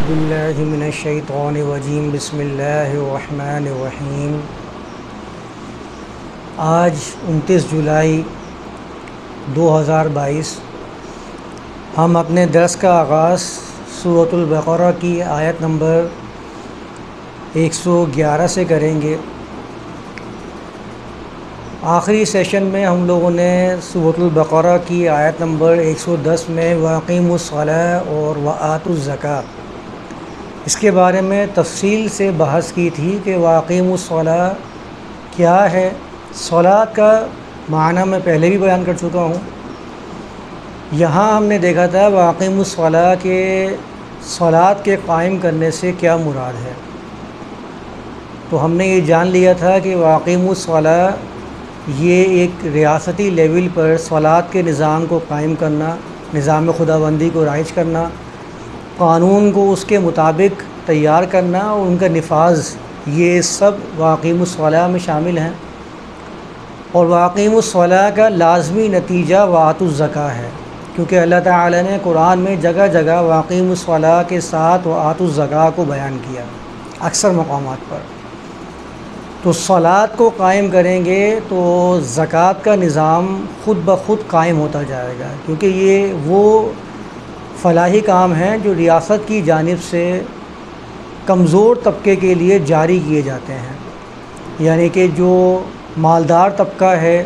باللہ من الشیطان الرجیم بسم اللہ الرحمن الرحیم۔ آج 29 جولائی 2022 ہم اپنے درس کا آغاز سورۃ البقرہ کی آیت نمبر 111 سے کریں گے۔ آخری سیشن میں ہم لوگوں نے سورۃ البقرہ کی آیت نمبر 110 میں وَأَقِیمُوا الصَّلَاةَ اور وَآتُوا الزَّکَاةَ اس کے بارے میں تفصیل سے بحث کی تھی کہ وَأَقِیمُوا الصَّلَاةَ کیا ہے۔ صلاۃ کا معنی میں پہلے بھی بیان کر چکا ہوں۔ یہاں ہم نے دیکھا تھا وَأَقِیمُوا الصَّلَاةَ کے صلاۃ کے قائم کرنے سے کیا مراد ہے، تو ہم نے یہ جان لیا تھا کہ وَأَقِیمُوا الصَّلَاةَ یہ ایک ریاستی لیول پر صلاۃ کے نظام کو قائم کرنا، نظام خداوندی کو رائج کرنا، قانون کو اس کے مطابق تیار کرنا اور ان کا نفاذ، یہ سب وَأَقِیمُوا الصَّلَاةَ میں شامل ہیں۔ اور وَأَقِیمُوا الصَّلَاةَ کا لازمی نتیجہ وَآتُوا الزَّکَاةَ ہے، کیونکہ اللہ تعالی نے قرآن میں جگہ جگہ وَأَقِیمُوا الصَّلَاةَ کے ساتھ وَآتُوا الزَّکَاةَ کو بیان کیا، اکثر مقامات پر۔ تو صلاۃ کو قائم کریں گے تو زکوٰۃ کا نظام خود بخود قائم ہوتا جائے گا، کیونکہ یہ وہ فلاحی کام ہیں جو ریاست کی جانب سے کمزور طبقے کے لیے جاری کیے جاتے ہیں، یعنی کہ جو مالدار طبقہ ہے،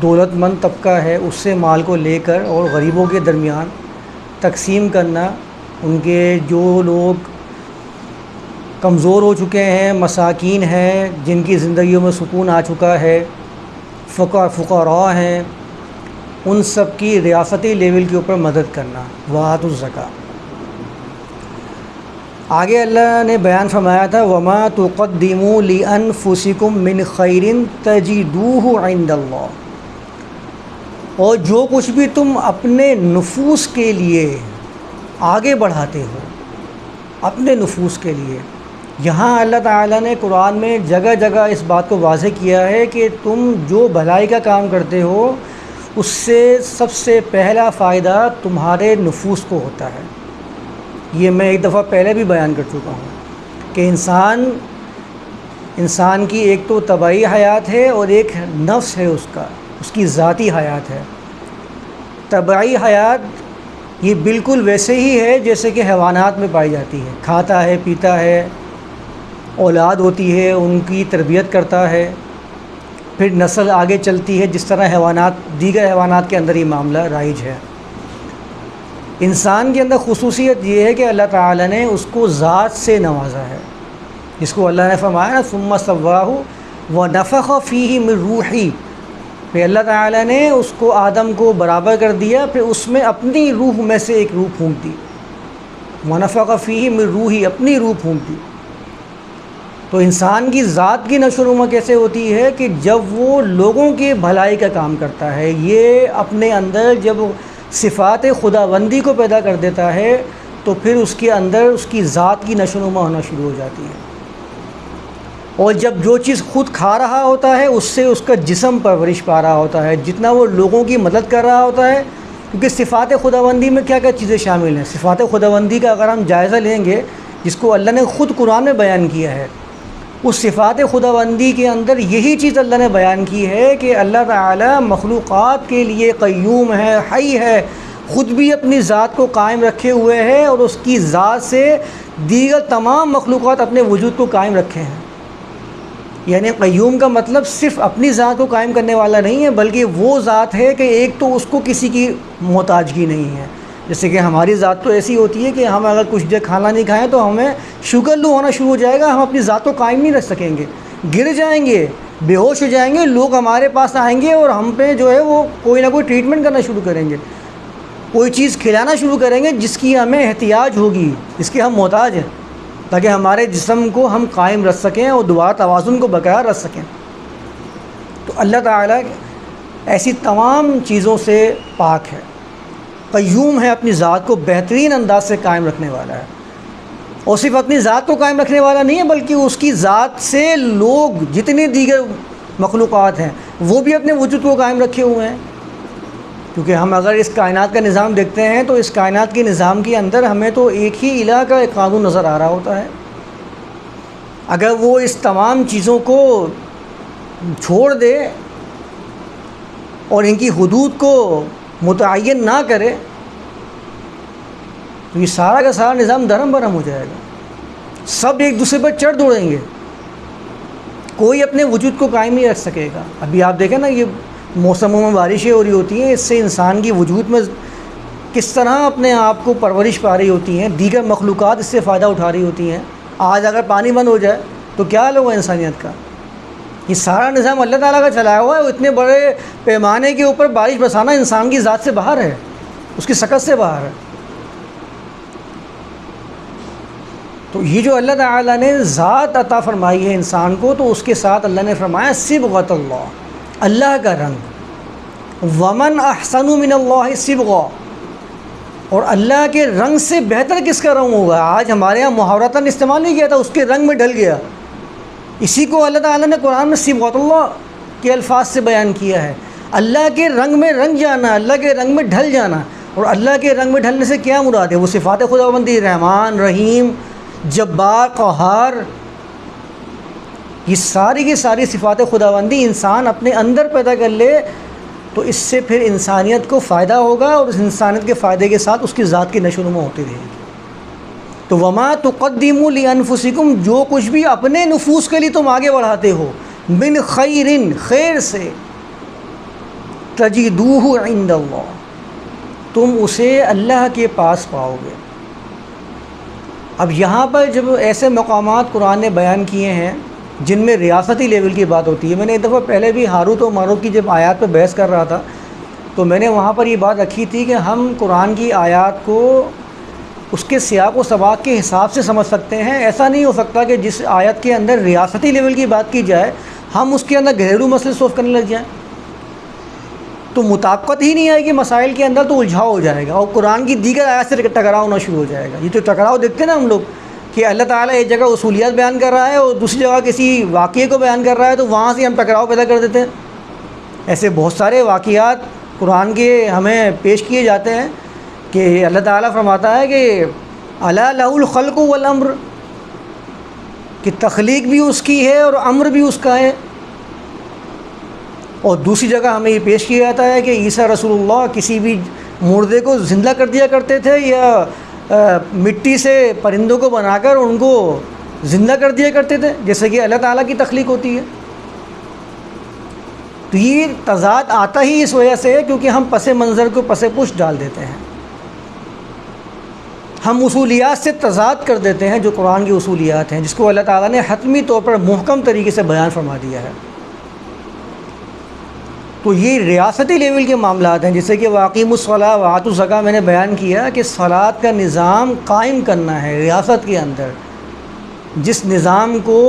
دولت مند طبقہ ہے، اس سے مال کو لے کر اور غریبوں کے درمیان تقسیم کرنا، ان کے جو لوگ کمزور ہو چکے ہیں، مساکین ہیں، جن کی زندگیوں میں سکون آ چکا ہے، فقراء ہیں، ان سب کی ریاستی لیول کے اوپر مدد کرنا، وَآتُوا الزَّکَاةَ۔ آگے اللہ نے بیان فرمایا تھا وَمَا تُقَدِّمُوا لِأَنفُسِكُم مِّن خَيْرٍ تَجِدُوهُ عِندَ اللَّهِ، اور جو کچھ بھی تم اپنے نفوس کے لیے آگے بڑھاتے ہو، اپنے نفوس کے لیے، یہاں اللہ تعالیٰ نے قرآن میں جگہ جگہ اس بات کو واضح کیا ہے کہ تم جو بھلائی کا کام کرتے ہو اس سے سب سے پہلا فائدہ تمہارے نفوس کو ہوتا ہے۔ یہ میں ایک دفعہ پہلے بھی بیان کر چکا ہوں کہ انسان کی ایک تو طبعی حیات ہے اور ایک نفس ہے، اس کی ذاتی حیات ہے۔ طبعی حیات یہ بالکل ویسے ہی ہے جیسے کہ حیوانات میں پائی جاتی ہے، کھاتا ہے، پیتا ہے، اولاد ہوتی ہے، ان کی تربیت کرتا ہے، پھر نسل آگے چلتی ہے، جس طرح دیگر حیوانات کے اندر یہ معاملہ رائج ہے۔ انسان کے اندر خصوصیت یہ ہے کہ اللہ تعالیٰ نے اس کو ذات سے نوازا ہے، جس کو اللہ نے فرمایا نا ثم سواہ ونفخ فیہ من روحی، پھر اللہ تعالیٰ نے اس کو آدم کو برابر کر دیا، پھر اس میں اپنی روح میں سے ایک روح پھونک دی، ونفخ فیہ من روحی، اپنی روح پھونک دی۔ تو انسان کی ذات کی نشو و نما کیسے ہوتی ہے کہ جب وہ لوگوں کی بھلائی کا کام کرتا ہے، یہ اپنے اندر جب صفات خداوندی کو پیدا کر دیتا ہے تو پھر اس کے اندر اس کی ذات کی نشو و نما ہونا شروع ہو جاتی ہے، اور جب جو چیز خود کھا رہا ہوتا ہے اس سے اس کا جسم پرورش پا رہا ہوتا ہے، جتنا وہ لوگوں کی مدد کر رہا ہوتا ہے، کیونکہ صفات خداوندی میں کیا کیا چیزیں شامل ہیں۔ صفات خداوندی کا اگر ہم جائزہ لیں گے، جس کو اللہ نے خود قرآن میں بیان کیا ہے، اس صفات خداوندی کے اندر یہی چیز اللہ نے بیان کی ہے کہ اللہ تعالی مخلوقات کے لیے قیوم ہے، حی ہے، خود بھی اپنی ذات کو قائم رکھے ہوئے ہے اور اس کی ذات سے دیگر تمام مخلوقات اپنے وجود کو قائم رکھے ہیں۔ یعنی قیوم کا مطلب صرف اپنی ذات کو قائم کرنے والا نہیں ہے، بلکہ وہ ذات ہے کہ ایک تو اس کو کسی کی محتاجگی نہیں ہے، جیسے کہ ہماری ذات تو ایسی ہوتی ہے کہ ہم اگر کچھ دیر کھانا نہیں کھائیں تو ہمیں شوگر لو ہونا شروع ہو جائے گا، ہم اپنی ذات کو قائم نہیں رکھ سکیں گے، گر جائیں گے، بے ہوش ہو جائیں گے، لوگ ہمارے پاس آئیں گے اور ہم پہ جو ہے وہ کوئی نہ کوئی ٹریٹمنٹ کرنا شروع کریں گے، کوئی چیز کھلانا شروع کریں گے جس کی ہمیں احتیاج ہوگی، جس کے ہم محتاج ہیں، تاکہ ہمارے جسم کو ہم قائم رکھ سکیں اور دوبارہ توازن کو برقرار رکھ سکیں۔ تو اللہ تعالیٰ ایسی تمام چیزوں سے پاک ہے، قیوم ہے، اپنی ذات کو بہترین انداز سے قائم رکھنے والا ہے، اور صرف اپنی ذات کو قائم رکھنے والا نہیں ہے بلکہ اس کی ذات سے لوگ جتنے دیگر مخلوقات ہیں وہ بھی اپنے وجود کو قائم رکھے ہوئے ہیں۔ کیونکہ ہم اگر اس کائنات کا نظام دیکھتے ہیں تو اس کائنات کے نظام کے اندر ہمیں تو ایک ہی الہ کا ایک قانون نظر آ رہا ہوتا ہے. اگر وہ اس تمام چیزوں کو چھوڑ دے اور ان کی حدود کو متعین نہ کرے تو یہ سارا کا سارا نظام درہم برہم ہو جائے گا. سب ایک دوسرے پر چڑھ دوڑیں گے, کوئی اپنے وجود کو قائم نہیں رکھ سکے گا. ابھی آپ دیکھیں نا, یہ موسموں میں بارشیں ہو رہی ہوتی ہیں, اس سے انسان کی وجود میں کس طرح اپنے آپ کو پرورش پا رہی ہوتی ہیں, دیگر مخلوقات اس سے فائدہ اٹھا رہی ہوتی ہیں. آج اگر پانی بند ہو جائے تو کیا حال ہوگا انسانیت کا؟ یہ سارا نظام اللہ تعالیٰ کا چلایا ہوا ہے. اتنے بڑے پیمانے کے اوپر بارش برسانا انسان کی ذات سے باہر ہے, اس کی سکت سے باہر ہے. تو یہ جو اللہ تعالیٰ نے ذات عطا فرمائی ہے انسان کو, تو اس کے ساتھ اللہ نے فرمایا صبغۃ اللہ, اللہ کا رنگ. ومن احسن من اللہ صبغا, اور اللہ کے رنگ سے بہتر کس کا رنگ ہوگا؟ آج ہمارے ہاں محاورتاً استعمال نہیں کیا تھا, اس کے رنگ میں ڈھل گیا. اسی کو اللہ تعالیٰ نے قرآن میں صبغۃ اللہ کے الفاظ سے بیان کیا ہے. اللہ کے رنگ میں رنگ جانا, اللہ کے رنگ میں ڈھل جانا. اور اللہ کے رنگ میں ڈھلنے سے کیا مراد ہے؟ وہ صفات خداوندی, رحمان, رحیم, جبار, قہار, یہ ساری کی ساری صفات خداوندی انسان اپنے اندر پیدا کر لے تو اس سے پھر انسانیت کو فائدہ ہوگا, اور اس انسانیت کے فائدے کے ساتھ اس کی ذات کی نشو و نما ہوتی رہے گی. تو وما تقدموا لانفسکم, جو کچھ بھی اپنے نفوس کے لیے تم آگے بڑھاتے ہو, من خیر, خیر سے, تجدوہ عند اللہ, تم اسے اللہ کے پاس پاؤ گے. اب یہاں پر جب ایسے مقامات قرآن نے بیان کیے ہیں جن میں ریاستی لیول کی بات ہوتی ہے, میں نے ایک دفعہ پہلے بھی ہاروت و ماروت کی جب آیات پہ بحث کر رہا تھا تو میں نے وہاں پر یہ بات رکھی تھی کہ ہم قرآن کی آیات کو اس کے سیاق و سباق کے حساب سے سمجھ سکتے ہیں. ایسا نہیں ہو سکتا کہ جس آیت کے اندر ریاستی لیول کی بات کی جائے ہم اس کے اندر گھریلو مسئلے سولو کرنے لگ جائیں, تو مطابقت ہی نہیں آئے گی مسائل کے اندر, تو الجھاؤ ہو جائے گا اور قرآن کی دیگر آیات سے ٹکراؤ ہونا شروع ہو جائے گا. یہ تو ٹکراؤ دیکھتے ہیں نا ہم لوگ کہ اللہ تعالیٰ ایک جگہ اصولیات بیان کر رہا ہے اور دوسری جگہ کسی واقعے کو بیان کر رہا ہے, تو وہاں سے ہم ٹکراؤ پیدا کر دیتے ہیں. ایسے بہت سارے واقعات قرآن کے ہمیں پیش کیے جاتے ہیں کہ اللہ تعالیٰ فرماتا ہے کہ الا لہ الخلق والامر, کہ تخلیق بھی اس کی ہے اور امر بھی اس کا ہے. اور دوسری جگہ ہمیں یہ پیش کیا جاتا ہے کہ عیسیٰ رسول اللہ کسی بھی مردے کو زندہ کر دیا کرتے تھے, یا مٹی سے پرندوں کو بنا کر ان کو زندہ کر دیا کرتے تھے, جیسے کہ اللہ تعالیٰ کی تخلیق ہوتی ہے. تو یہ تضاد آتا ہی اس وجہ سے ہے کیونکہ ہم پس منظر کو پس پشت ڈال دیتے ہیں, ہم اصولیات سے تضاد کر دیتے ہیں جو قرآن کی اصولیات ہیں, جس کو اللہ تعالیٰ نے حتمی طور پر محکم طریقے سے بیان فرما دیا ہے. تو یہ ریاستی لیول کے معاملات ہیں, جیسے کہ واقیم الصلاۃ وآتوا الزکاۃ میں نے بیان کیا کہ صلاۃ کا نظام قائم کرنا ہے ریاست کے اندر, جس نظام کو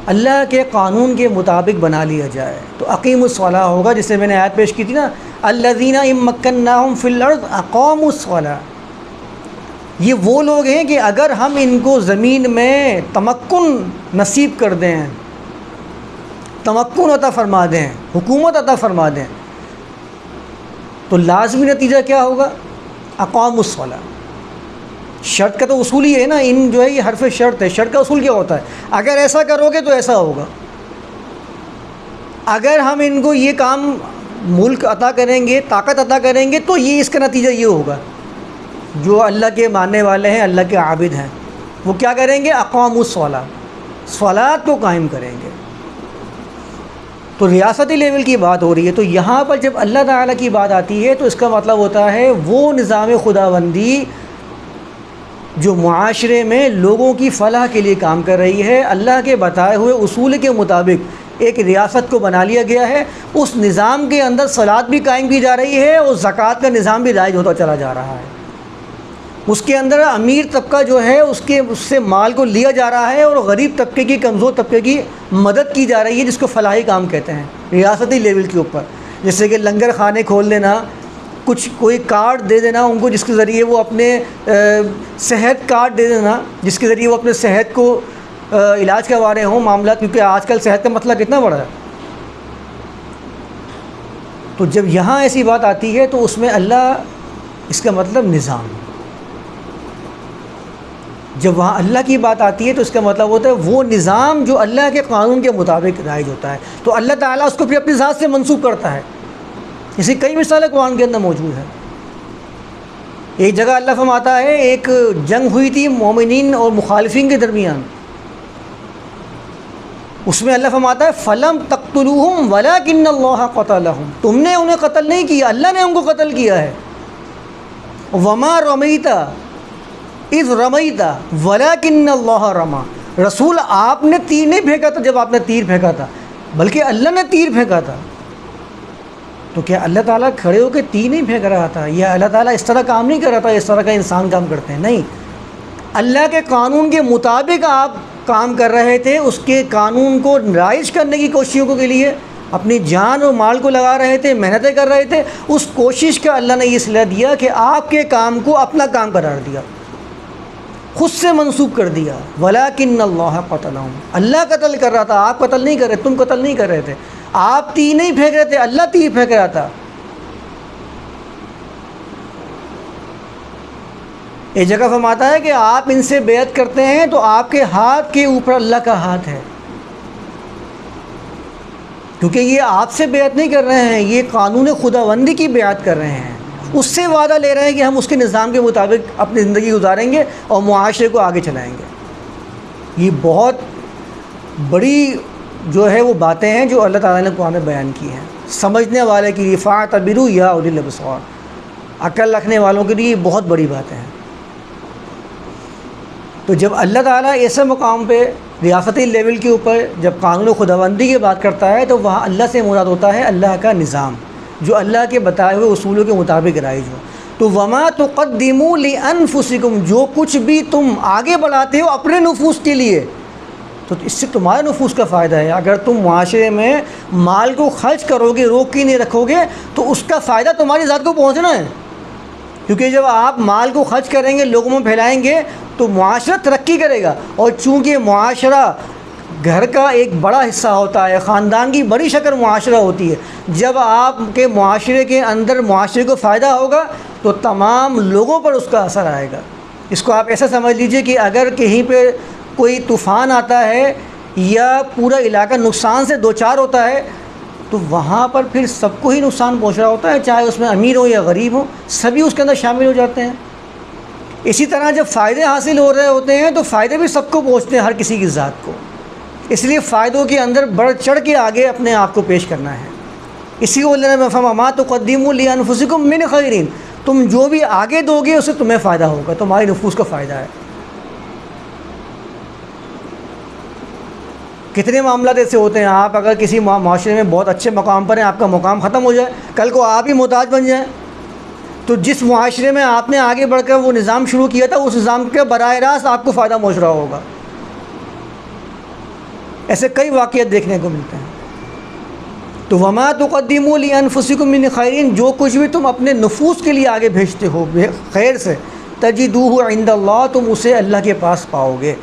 اللہ کے قانون کے مطابق بنا لیا جائے. تو اقیم الصلاۃ ہوگا, جسے میں نے آیت پیش کی تھی نا, الذین ان مکناہم فی الارض اقاموا الصلاۃ, یہ وہ لوگ ہیں کہ اگر ہم ان کو زمین میں تمکن نصیب کر دیں, تمکن عطا فرما دیں, حکومت عطا فرما دیں, تو لازمی نتیجہ کیا ہوگا؟ اقاموا الصلاۃ. شرط کا تو اصول ہی ہے نا, ان جو ہے یہ حرف شرط ہے. شرط کا اصول کیا ہوتا ہے؟ اگر ایسا کرو گے تو ایسا ہوگا. اگر ہم ان کو یہ کام ملک عطا کریں گے, طاقت عطا کریں گے, تو یہ اس کا نتیجہ یہ ہوگا. جو اللہ کے ماننے والے ہیں, اللہ کے عابد ہیں, وہ کیا کریں گے؟ اقاموا الصلاۃ, صلاۃ کو قائم کریں گے. تو ریاستی لیول کی بات ہو رہی ہے. تو یہاں پر جب اللہ تعالیٰ کی بات آتی ہے تو اس کا مطلب ہوتا ہے وہ نظام خداوندی جو معاشرے میں لوگوں کی فلاح کے لیے کام کر رہی ہے, اللہ کے بتائے ہوئے اصول کے مطابق ایک ریاست کو بنا لیا گیا ہے. اس نظام کے اندر صلاۃ بھی قائم کی جا رہی ہے اور زکوٰۃ کا نظام بھی رائج ہوتا چلا جا رہا ہے. اس کے اندر امیر طبقہ جو ہے اس سے مال کو لیا جا رہا ہے, اور غریب طبقے کی, کمزور طبقے کی مدد کی جا رہی ہے, جس کو فلاحی کام کہتے ہیں ریاستی لیول کے اوپر. جیسے کہ لنگر خانے کھول دینا, کچھ کوئی کارڈ دے دینا ان کو جس کے ذریعے وہ اپنے صحت کارڈ دے دینا جس کے ذریعے وہ اپنے صحت کو علاج کروا رہے ہوں معاملات, کیونکہ آج کل صحت کا مسئلہ کتنا بڑا ہے. تو جب یہاں ایسی بات آتی ہے تو اس میں اللہ، اس کا مطلب نظام، جب وہاں اللہ کی بات آتی ہے تو اس کا مطلب ہوتا ہے وہ نظام جو اللہ کے قانون کے مطابق رائج ہوتا ہے، تو اللہ تعالیٰ اس کو پھر اپنی ذات سے منسوب کرتا ہے۔ اسی کئی مثالیں قرآن کے اندر موجود ہیں۔ ایک جگہ اللہ فرماتا ہے ایک جنگ ہوئی تھی مومنین اور مخالفین کے درمیان، اس میں اللہ فرماتا ہے فَلَمْ تَقْتُلُوهُمْ وَلَكِنَّ اللَّهَ قَتَلَهُمْ، تم نے انہیں قتل نہیں کیا، اللہ نے ان کو قتل کیا ہے۔ وَمَا رَمَيْتَ اِذْ رَمَيْتَ وَلَكِنَّ اللَّهَ رَمَى، رسول آپ نے تیر نہیں پھینکا تھا جب آپ نے تیر پھینکا تھا، بلکہ اللہ نے تیر پھینکا تھا۔ تو کیا اللہ تعالیٰ کھڑے ہو کے تیر نہیں پھینک رہا تھا، یا اللہ تعالیٰ اس طرح کام نہیں کر رہا تھا اس طرح کا انسان کام کرتے ہیں؟ نہیں، اللہ کے قانون کے مطابق آپ کام کر رہے تھے، اس کے قانون کو رائج کرنے کی کوششوں کے لیے اپنی جان اور مال کو لگا رہے تھے، محنتیں کر رہے تھے، اس کوشش کا اللہ نے یہ صلہ دیا کہ آپ کے کام کو اپنا کام قرار دیا، خود سے منسوب کر دیا۔ وَلَكِنَّ اللَّهَ قَتَلَهُمْ، اللہ قتل کر رہا تھا، آپ قتل نہیں کر رہے، تم قتل نہیں کر رہے تھے، آپ تیر نہیں پھینک رہے تھے، اللہ تیر پھینک رہا تھا۔ ایک جگہ فرماتا ہے کہ آپ ان سے بیعت کرتے ہیں تو آپ کے ہاتھ کے اوپر اللہ کا ہاتھ ہے، کیونکہ یہ آپ سے بیعت نہیں کر رہے ہیں، یہ قانون خداوندی کی بیعت کر رہے ہیں، اس سے وعدہ لے رہے ہیں کہ ہم اس کے نظام کے مطابق اپنی زندگی گزاریں گے اور معاشرے کو آگے چلائیں گے۔ یہ بہت بڑی جو ہے وہ باتیں ہیں جو اللہ تعالیٰ نے قرآن میں بیان کی ہیں، سمجھنے والے کے لیے فَاعْتَبِرُوا یا اُولِي الْأَبْصَارِ، عقل رکھنے والوں کے لیے یہ بہت بڑی باتیں ہیں۔ تو جب اللہ تعالیٰ ایسے مقام پہ ریاستی لیول کے اوپر جب قانون خداوندی کی بات کرتا ہے تو وہاں اللہ سے مراد ہوتا ہے اللہ کا نظام جو اللہ کے بتائے ہوئے اصولوں کے مطابق رائج ہو۔ تو وما تقدموا لانفسکم، جو کچھ بھی تم آگے بڑھاتے ہو اپنے نفوس کے لیے تو اس سے تمہارے نفوس کا فائدہ ہے۔ اگر تم معاشرے میں مال کو خرچ کرو گے، روک کے نہیں رکھو گے تو اس کا فائدہ تمہاری ذات کو پہنچنا ہے، کیونکہ جب آپ مال کو خرچ کریں گے، لوگوں میں پھیلائیں گے تو معاشرہ ترقی کرے گا، اور چونکہ معاشرہ گھر کا ایک بڑا حصہ ہوتا ہے، خاندان کی بڑی شکل معاشرہ ہوتی ہے، جب آپ کے معاشرے کے اندر معاشرے کو فائدہ ہوگا تو تمام لوگوں پر اس کا اثر آئے گا۔ اس کو آپ ایسا سمجھ لیجئے کہ اگر کہیں پہ کوئی طوفان آتا ہے یا پورا علاقہ نقصان سے دوچار ہوتا ہے تو وہاں پر پھر سب کو ہی نقصان پہنچ رہا ہوتا ہے، چاہے اس میں امیر ہو یا غریب ہو، سبھی اس کے اندر شامل ہو جاتے ہیں۔ اسی طرح جب فائدے حاصل ہو رہے ہوتے ہیں تو فائدے بھی سب کو پہنچتے ہیں، ہر کسی کی ذات کو، اس لیے فائدوں کے اندر بڑھ چڑھ کے آگے اپنے آپ کو پیش کرنا ہے۔ اسی کو اللہ نے فرمایا ما تقدموا لانفسکم من خیر، تم جو بھی آگے دو گے اس سے تمہیں فائدہ ہوگا، تمہاری نفوس کا فائدہ ہے۔ کتنے معاملات ایسے ہوتے ہیں، آپ اگر کسی معاشرے میں بہت اچھے مقام پر ہیں، آپ کا مقام ختم ہو جائے، کل کو آپ ہی محتاج بن جائیں، تو جس معاشرے میں آپ نے آگے بڑھ کر وہ نظام شروع کیا تھا اس نظام کے براہ راست آپ کو فائدہ پہنچ رہا ہوگا۔ ایسے کئی واقعات دیکھنے کو ملتے ہیں۔ تو وما تقدموا لانفسکم من خیر، جو کچھ بھی تم اپنے نفوس کے لیے آگے بھیجتے ہو خیر سے، تجدوہ عند اللہ، تم اسے اللہ کے پاس پاؤ گے۔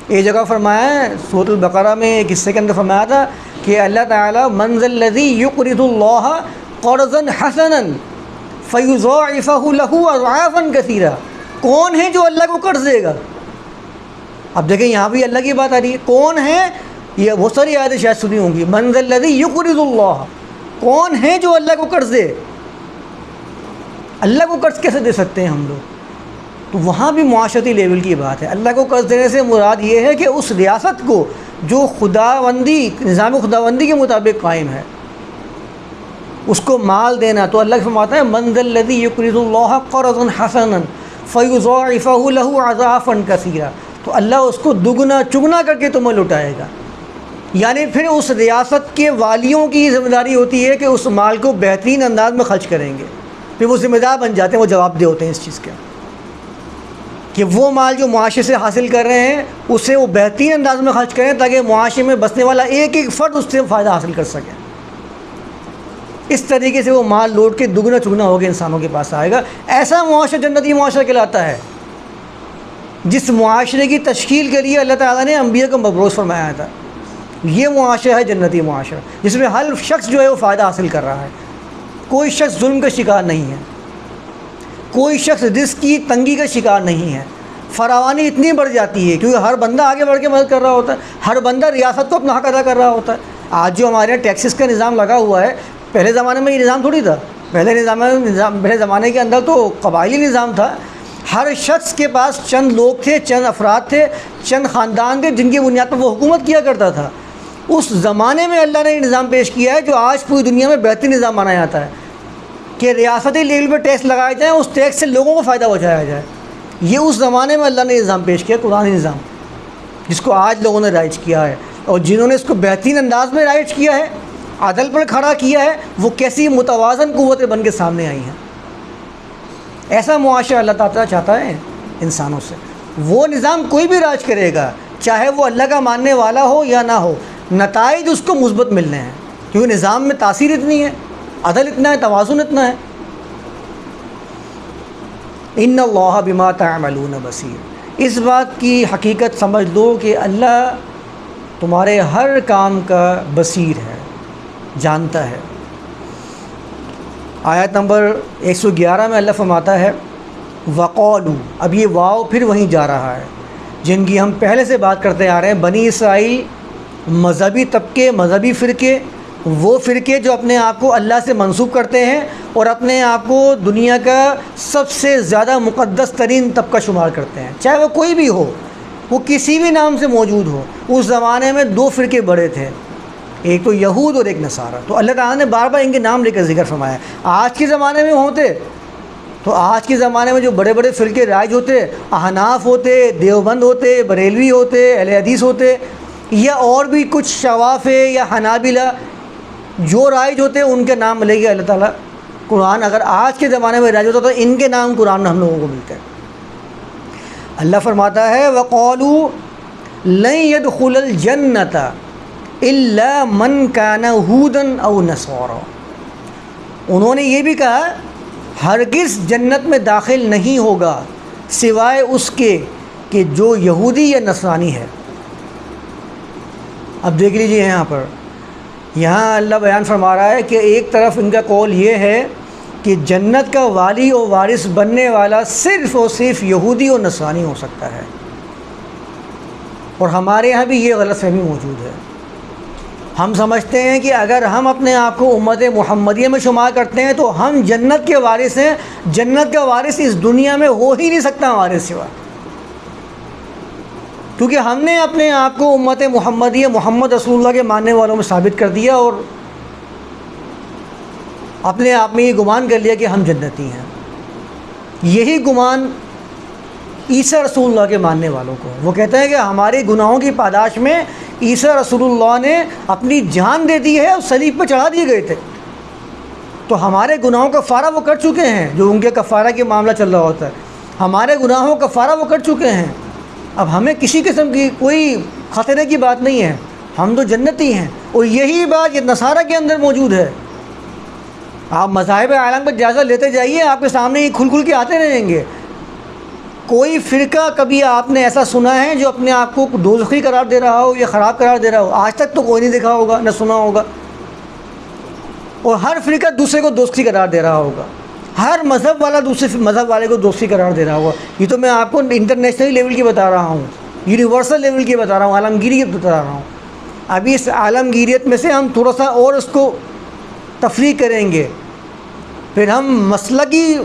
ایک جگہ فرمایا ہے سورۃ البقرہ میں ایک حصے کے اندر فرمایا تھا کہ اللہ تعالیٰ من ذا الذی یقرض اللہ قرضا حسنا فیضاعفہ لہ اضعافا کثیرا، کون ہے جو اللہ کو قرض دے گا؟ اب دیکھیں یہاں بھی اللہ کی بات آ رہی ہے، کون ہے؟ یہ وہ ساری آیتیں شاید سنی ہوں گی، من ذا الذی یقرض اللہ، کون ہے جو اللہ کو قرض دے؟ اللہ کو قرض کیسے دے سکتے ہیں ہم لوگ؟ تو وہاں بھی معاشرتی لیول کی بات ہے۔ اللہ کو قرض دینے سے مراد یہ ہے کہ اس ریاست کو جو خداوندی نظام خداوندی کے مطابق قائم ہے اس کو مال دینا۔ تو اللہ فرماتا ہے من ذا الذی یقرض اللہ قرضا حسنا فیضاعفہ لہ اضعافا کثیرا، تو اللہ اس کو دگنا چگنا کر کے تمہیں لٹائے گا۔ یعنی پھر اس ریاست کے والیوں کی ذمہ داری ہوتی ہے کہ اس مال کو بہترین انداز میں خرچ کریں گے، پھر وہ ذمہ دار بن جاتے ہیں، وہ جواب دہ ہوتے ہیں اس چیز کے کہ وہ مال جو معاشرے سے حاصل کر رہے ہیں اسے وہ بہترین انداز میں خرچ کریں تاکہ معاشرے میں بسنے والا ایک ایک فرد اس سے فائدہ حاصل کر سکے۔ اس طریقے سے وہ مال لوٹ کے دگنا چگنا ہو کے انسانوں کے پاس آئے گا۔ ایسا معاشرہ جنتی معاشرہ کہلاتا ہے جس معاشرے کی تشکیل کے لیے اللہ تعالیٰ نے انبیاء کو مبعوث فرمایا تھا۔ یہ معاشرہ ہے جنتی معاشرہ، جس میں ہر شخص جو ہے وہ فائدہ حاصل کر رہا ہے، کوئی شخص ظلم کا شکار نہیں ہے، کوئی شخص رزق کی تنگی کا شکار نہیں ہے۔ فراوانی اتنی بڑھ جاتی ہے کیونکہ ہر بندہ آگے بڑھ کے مدد کر رہا ہوتا ہے، ہر بندہ ریاست کو اپنا حق ادا کر رہا ہوتا ہے۔ آج جو ہمارے یہاں ٹیکسز کا نظام لگا ہوا ہے، پہلے زمانے میں یہ نظام تھوڑی تھا۔ پہلے زمانے کے اندر تو قبائلی نظام تھا، ہر شخص کے پاس چند لوگ تھے، چند افراد تھے، چند خاندان تھے جن کی بنیاد پر وہ حکومت کیا کرتا تھا۔ اس زمانے میں اللہ نے یہ نظام پیش کیا ہے جو آج پوری دنیا میں بہترین نظام مانا جاتا ہے کہ ریاستی لیول پہ ٹیکس لگائے جائیں، اس ٹیکس سے لوگوں کو فائدہ پہنچایا جائے۔ یہ اس زمانے میں اللہ نے نظام پیش کیا، قرآنی نظام، جس کو آج لوگوں نے رائج کیا ہے، اور جنہوں نے اس کو بہترین انداز میں رائج کیا ہے، عدل پر کھڑا کیا ہے، وہ کیسی متوازن قوتیں بن کے سامنے آئی ہیں۔ ایسا معاشرہ اللہ تعالیٰ چاہتا ہے انسانوں سے۔ وہ نظام کوئی بھی راج کرے گا، چاہے وہ اللہ کا ماننے والا ہو یا نہ ہو، نتائج اس کو مثبت ملنے ہیں، کیونکہ نظام میں تاثیر اتنی ہے، عدل اتنا ہے، توازن اتنا ہے۔ ان اللہ بما تعملون بصیر، اس بات کی حقیقت سمجھ لو کہ اللہ تمہارے ہر کام کا بصیر ہے، جانتا ہے۔ آیت نمبر 111 میں اللہ فرماتا ہے وقالو، اب یہ واو پھر وہیں جا رہا ہے جن کی ہم پہلے سے بات کرتے آ رہے ہیں۔ بنی اسرائیل مذہبی طبقے، مذہبی فرقے، وہ فرقے جو اپنے آپ کو اللہ سے منسوب کرتے ہیں اور اپنے آپ کو دنیا کا سب سے زیادہ مقدس ترین طبقہ شمار کرتے ہیں، چاہے وہ کوئی بھی ہو، وہ کسی بھی نام سے موجود ہو۔ اس زمانے میں دو فرقے بڑے تھے، ایک تو یہود اور ایک نصارہ۔ تو اللہ تعالیٰ نے بار بار ان کے نام لے کر ذکر فرمایا۔ آج کے زمانے میں ہوتے تو آج کے زمانے میں جو بڑے بڑے فرقے رائج ہوتے، احناف ہوتے، دیوبند ہوتے، بریلوی ہوتے، اہل حدیث ہوتے، یا اور بھی کچھ شوافے یا حنابلہ جو رائج ہوتے، ان کے نام لے کے اللہ تعالیٰ قرآن اگر آج کے زمانے میں رائج ہوتا تو ان کے نام قرآن میں ہم لوگوں کو ملتے ہیں۔ اللہ فرماتا ہے وَقَالُوا لَن يَدْخُلَ الْجَنَّةَ إِلَّا مَنْ كَانَ هُودًا أَوْ نَصَارَىٰ، انہوں نے یہ بھی کہا ہرگز جنت میں داخل نہیں ہوگا سوائے اس کے کہ جو یہودی یا نصرانی ہے۔ اب دیکھ لیجئے یہاں اللہ بیان فرما رہا ہے کہ ایک طرف ان کا قول یہ ہے کہ جنت کا والی اور وارث بننے والا صرف اور صرف یہودی اور نصرانی ہو سکتا ہے، اور ہمارے یہاں بھی یہ غلط فہمی موجود ہے۔ ہم سمجھتے ہیں کہ اگر ہم اپنے آپ کو امت محمدیہ میں شمار کرتے ہیں تو ہم جنت کے وارث ہیں، جنت کا وارث اس دنیا میں ہو ہی نہیں سکتا ہمارے سوا، کیونکہ ہم نے اپنے آپ کو امت محمدیہ محمد رسول اللہ کے ماننے والوں میں ثابت کر دیا اور اپنے آپ میں یہ گمان کر لیا کہ ہم جنتی ہیں۔ یہی گمان عیسیٰ رسول اللہ کے ماننے والوں کو، وہ کہتے ہیں کہ ہمارے گناہوں کی پاداش میں عیسیٰ رسول اللہ نے اپنی جان دے دی ہے اور صلیب پہ چڑھا دیے گئے تھے، تو ہمارے گناہوں کا کفارہ وہ کر چکے ہیں۔ جو ان کے کفارہ کے معاملہ چل رہا ہوتا ہے، ہمارے گناہوں کا کفارہ وہ کر چکے ہیں، اب ہمیں کسی قسم کی کوئی خطرے کی بات نہیں ہے، ہم تو جنتی ہیں۔ اور یہی بات یہ نصارہ کے اندر موجود ہے۔ آپ مذاہب عالم کا جائزہ لیتے جائیے، آپ کے سامنے یہ کھل کھل کے آتے رہیں گے۔ کوئی فرقہ کبھی آپ نے ایسا سنا ہے جو اپنے آپ کو دوزخی قرار دے رہا ہو یا خراب قرار دے رہا ہو؟ آج تک تو کوئی نہیں دیکھا ہوگا، نہ سنا ہوگا۔ اور ہر فرقہ دوسرے کو دوزخی قرار دے رہا ہوگا، ہر مذہب والا دوسرے مذہب والے کو دوزخی قرار دے رہا ہوگا۔ یہ تو میں آپ کو انٹرنیشنل لیول کی بتا رہا ہوں، یونیورسل لیول کی بتا رہا ہوں، عالمگیری بتا رہا ہوں۔ ابھی اس عالمگیریت میں سے ہم تھوڑا سا اور اس کو تفریق کریں گے، پھر ہم مسلکی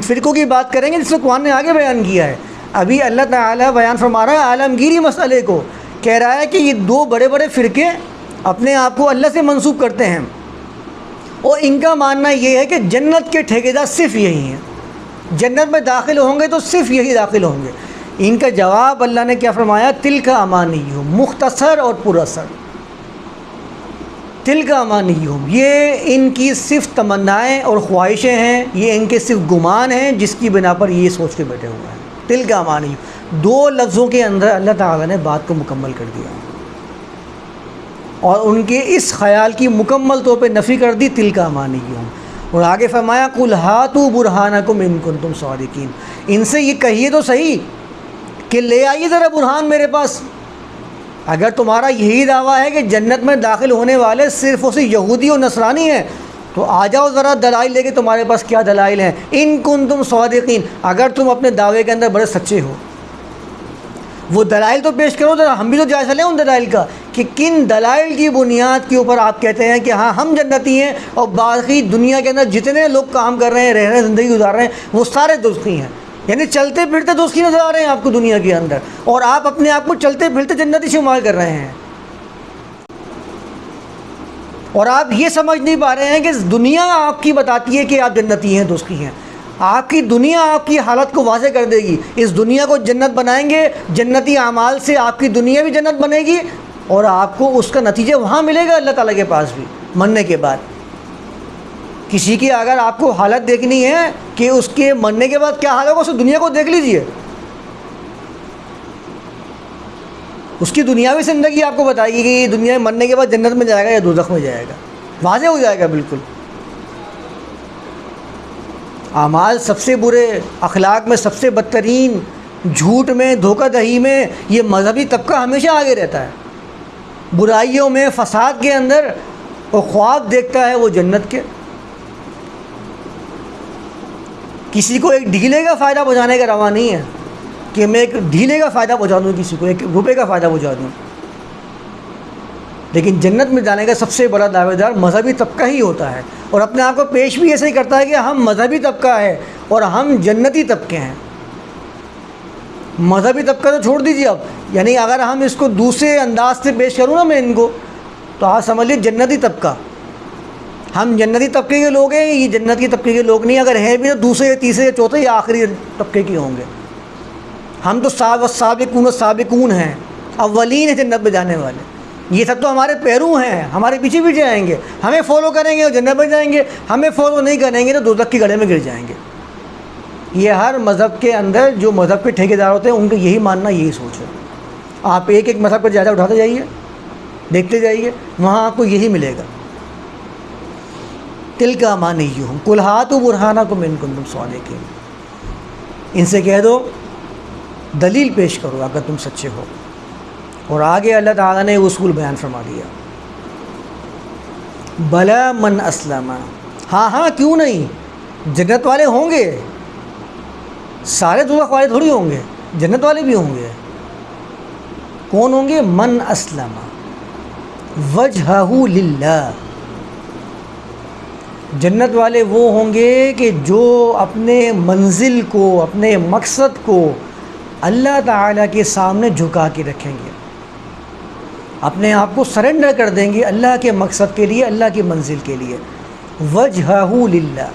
فرقوں کی بات کریں گے جس کو قرآن نے آگے بیان کیا ہے۔ ابھی اللہ تعالیٰ بیان فرما رہا ہے عالمگیری مسئلے کو، کہہ رہا ہے کہ یہ دو بڑے بڑے فرقے اپنے آپ کو اللہ سے منسوب کرتے ہیں، اور ان کا ماننا یہ ہے کہ جنت کے ٹھیکیدار صرف یہی ہیں، جنت میں داخل ہوں گے تو صرف یہی داخل ہوں گے۔ ان کا جواب اللہ نے کیا فرمایا؟ تلک امانیہم، مختصر اور پر اثر۔ تلک امانیہم، یہ ان کی صرف تمنائیں اور خواہشیں ہیں، یہ ان کے صرف گمان ہیں جس کی بنا پر یہ سوچ کے بیٹھے ہوئے ہیں۔ تلک امانیہم، دو لفظوں کے اندر اللہ تعالیٰ نے بات کو مکمل کر دیا اور ان کے اس خیال کی مکمل طور پہ نفی کر دی، تلک امانیہم۔ اور آگے فرمایا قل ہاتوا برہانکم ان کنتم صادقین، ان سے یہ کہیے تو صحیح کہ لے آئیے ذرا برہان میرے پاس، اگر تمہارا یہی دعویٰ ہے کہ جنت میں داخل ہونے والے صرف اور صرف یہودی اور نصرانی ہیں تو آ جاؤ ذرا دلائل لے کے، تمہارے پاس کیا دلائل ہیں، ان کنتم صادقین، اگر تم اپنے دعوے کے اندر بڑے سچے ہو، وہ دلائل تو پیش کرو ذرا، ہم بھی تو جائزہ لیں ان دلائل کا کہ کن دلائل کی بنیاد کے اوپر آپ کہتے ہیں کہ ہاں ہم جنتی ہیں اور باقی دنیا کے اندر جتنے لوگ کام کر رہے ہیں، رہ رہے ہیں، زندگی گزار رہے ہیں، وہ سارے دوزخی ہیں، یعنی چلتے پھرتے دوزخی نظر آ رہے ہیں آپ کو دنیا کے اندر، اور آپ اپنے آپ کو چلتے پھرتے جنتی شمار کر رہے ہیں، اور آپ یہ سمجھ نہیں پا رہے ہیں کہ دنیا آپ کی بتاتی ہے کہ آپ جنتی ہیں، دوزخی ہیں۔ آپ کی دنیا آپ کی حالت کو واضح کر دے گی، اس دنیا کو جنت بنائیں گے، جنتی اعمال سے آپ کی دنیا بھی جنت بنے گی، اور آپ کو اس کا نتیجہ وہاں ملے گا اللہ تعالیٰ کے پاس بھی مرنے کے بعد۔ کسی کی اگر آپ کو حالت دیکھنی ہے کہ اس کے مرنے کے بعد کیا حال ہوگا، اس دنیا کو دیکھ لیجئے، اس کی دنیاوی زندگی آپ کو بتائے گی کہ یہ دنیا میں مرنے کے بعد جنت میں جائے گا یا دوزخ میں جائے گا، واضح ہو جائے گا بالکل۔ اعمال سب سے برے، اخلاق میں سب سے بدترین، جھوٹ میں، دھوکہ دہی میں، یہ مذہبی طبقہ ہمیشہ آگے رہتا ہے، برائیوں میں، فساد کے اندر، اور خواب دیکھتا ہے وہ جنت کے۔ کسی کو ایک ڈھیلے کا فائدہ پہنچانے کا روا نہیں ہے کہ میں ایک ڈھیلے کا فائدہ پہنچا دوں، کسی کو ایک روپے کا فائدہ پہنچا دوں، لیکن جنت میں جانے کا سب سے بڑا دعوے دار مذہبی طبقہ ہی ہوتا ہے، اور اپنے آپ کو پیش بھی ایسے ہی کرتا ہے کہ ہم مذہبی طبقہ ہے اور ہم جنتی طبقے ہیں۔ مذہبی طبقہ تو چھوڑ دیجیے اب، یعنی اگر ہم اس کو دوسرے انداز سے پیش کروں نا میں ان کو، تو آپ سمجھ لیجیے جنتی طبقہ، ہم جنتی طبقے کے لوگ ہیں، یہ جنت کے طبقے کے لوگ نہیں، اگر ہیں بھی تو دوسرے یا تیسرے یا چوتھے یا آخری طبقے کے ہوں گے۔ ہم تو سابقون ہیں، اولین ہیں جنت میں جانے والے، یہ سب تو ہمارے پیرو ہیں، ہمارے پیچھے پیچھے آئیں گے، ہمیں فالو کریں گے اور جنت میں جائیں گے، ہمیں فالو نہیں کریں گے تو دوزخ کے گڑھے میں گر جائیں گے۔ یہ ہر مذہب کے اندر جو مذہب کے ٹھیکیدار ہوتے ہیں ان کا یہی ماننا، یہی سوچ ہے۔ آپ ایک ایک مذہب کا جائزہ اٹھاتے جائیے، دیکھتے جائیے، وہاں آپ کو یہی ملے گا۔ تلک امانیہم قل ہاتوا برہانکم ان کنتم صادقین، ان سے کہہ دو دلیل پیش کرو اگر تم سچے ہو۔ اور آگے اللہ تعالیٰ نے اصول بیان فرما دیا، بلا من اسلم، ہاں ہاں کیوں نہیں، جنت والے ہوں گے، سارے دوزخ والے تھوڑی ہوں گے، جنت والے بھی ہوں گے۔ کون ہوں گے؟ من اسلم وجہہ للہ، جنت والے وہ ہوں گے کہ جو اپنے منزل کو، اپنے مقصد کو اللہ تعالیٰ کے سامنے جھکا کے رکھیں گے، اپنے آپ کو سرنڈر کر دیں گے اللہ کے مقصد کے لیے، اللہ کی منزل کے لیے، وجہہ للہ۔